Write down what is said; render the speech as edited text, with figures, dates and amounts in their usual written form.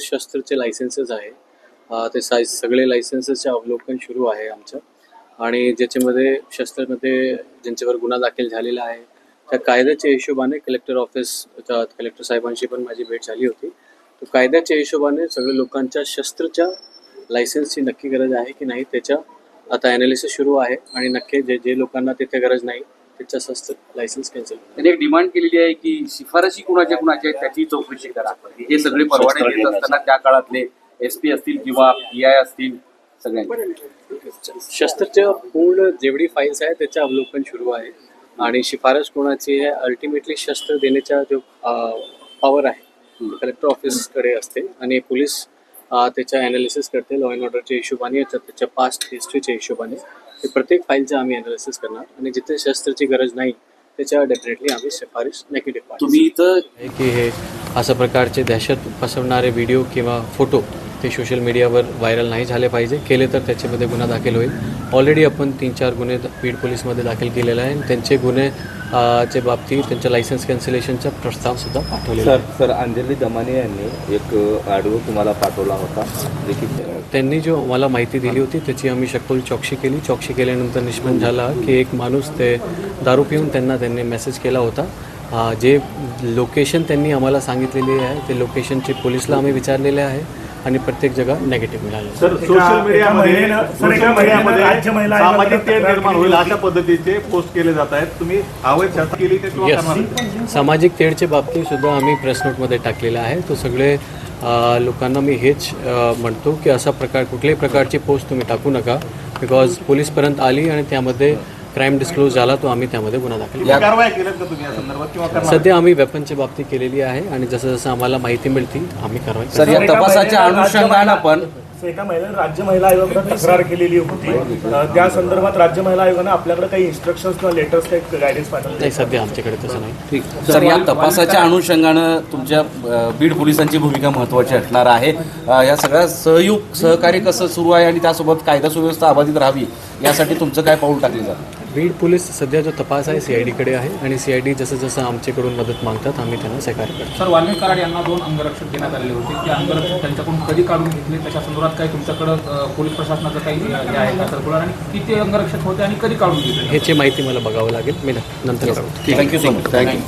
शस्त्रचे licences आहे ते सगळे लायसन्सेसचे अवलोकन सुरू आहे आमचं आणि ज्याच्यामध्ये शस्त्रामध्ये ज्यांच्यावर गुन्हा दाखल झालेला आहे त्या कायद्याच्या हिशोबाने कलेक्टर ऑफिस कलेक्टर साहेबांशी पण माझी भेट झाली होती. तो कायद्याच्या हिशोबाने सगळ्या लोकांच्या शस्त्रच्या लायसन्सची नक्की गरज आहे की नाही त्याच्या आता ॲनालिसिस सुरू आहे आणि नक्की जे लोकांना तिथे गरज नाही त्याच्या शस्त्र लायसन्स कॅन्सल. त्यांनी एक डिमांड केलेली आहे की शिफारशी कुणाच्या आहेत त्याची चौकशी करा. हे सगळे परवाने देत असताना त्या काळातले SP असतील किंवा PI असतील सगळ्यांचे शस्त्रच्या पूर्ण जेवढी फाईल्स आहे त्याचं अवलोकन सुरू आहे आणि शिफारस कोणाची आहे अल्टिमेटली शस्त्र देण्याचा जो पॉवर आहे कलेक्टर ऑफिसकडे असते आणि पोलीस त्याच्या ॲनालिसिस करते लॉ अँड ऑर्डरच्या हिशोबाने त्याच्या पास्ट हिस्ट्रीच्या हिशोबाने ते प्रत्येक फाईलचं आम्ही ॲनालिसिस करणार आणि जिथे शस्त्राची गरज नाही त्याच्या डेफिनेटली आम्ही शिफारस नेगेटिव्ह तुम्ही इथं की हे अशा प्रकारचे दहशत पसरवणारे व्हिडिओ किंवा फोटो ते सोशल मीडियावर व्हायरल नाही झाले पाहिजे. केले तर त्याच्यामध्ये गुन्हा दाखल होईल. ऑलरेडी आपण 3-4 गुन्हे बीड पोलीसमध्ये दाखल केलेले आहे. त्यांचे गुन्हे च्या बाबतीत त्यांच्या लायसन्स कॅन्सलेशनचा प्रस्तावसुद्धा पाठवलेला आहे. सर अंजली दमाने यांनी एक ऑडिओ तुम्हाला पाठवला होता. त्यांनी जो मला माहिती दिली होती त्याची आम्ही सखोल चौकशी केली. चौकशी केल्यानंतर निष्पन्न झाला की एक माणूस ते दारू पिऊन त्यांनी मेसेज केला होता. जे लोकेशन त्यांनी आम्हाला सांगितलेली आहे ते लोकेशनचे पोलीसला आम्ही विचारलेले आहे आणि प्रत्येक जगा नेगेटिव्ह मिळालं. सर सोशल मीडियामध्ये सामाजिक तेढ निर्माण होईल अशा पद्धतीचे पोस्ट केले जात आहेत. तुम्ही अवैध शास्त्र केली ते सामाजिक तेढच्या बाबतीत सुद्धा आम्ही प्रेस नोटमध्ये टाकलेला आहे. तो सगळे लोकांना मी हेच म्हणतो की असा प्रकार कुठल्याही प्रकारची पोस्ट तुम्ही टाकू नका बिकॉज पोलीसपर्यंत आली आणि त्यामध्ये क्राईम डिस्क्लोज झाला तो आम्ही त्यामध्ये गुन्हा दाखल कारवाई केली का तुम्ही या संदर्भात किंवा सध्या आम्ही वेपनच्या बाबतीत केलेली आहे आणि जसं जसं आम्हाला माहिती मिळते आम्ही कारवाई सर या तपासाच्या अनुषंगानं पण एका महिलेने राज्य महिला आयोगाकडे तक्रार केलेली होती. त्या संदर्भात राज्य महिला आयोगाने आपल्याकडे काही इन्स्ट्रक्शन्स किंवा लेटर्स काही गायडन्स पाठवले नाही. सध्या आमच्याकडे तसं नाही. ठीक सर या तपासाच्या अनुषंगानं तुमच्या बीड पोलिसांची भूमिका महत्त्वाची असणार आहे. या सगळ्या सहकार्य कसं सुरू आहे आणि त्यासोबत कायदा सुव्यवस्था अबाधित राहावी यासाठी तुमचं काय पाऊल टाकले जातं? बीड पोलीस सध्या जो तपास आहे CID कडे आहे आणि CID जसं जसं आमच्याकडून मदत मागतात आम्ही त्यांना सहकार्य करतो. सर वाल्मिक कराड यांना 2 अंगरक्षक देण्यात आलेले होते. ते अंगरक्षक त्यांच्याकडून कधी काढून घेतले त्याच्या संदर्भात काही तुमच्याकडं पोलीस प्रशासनाचं काही हे आहे का सर्क्युलर आणि किती अंगरक्षक होते आणि कधी काढून घेतले ह्याची माहिती मला बघावं लागेल. मी नंतर थँक्यू सो मच. थँक्यू.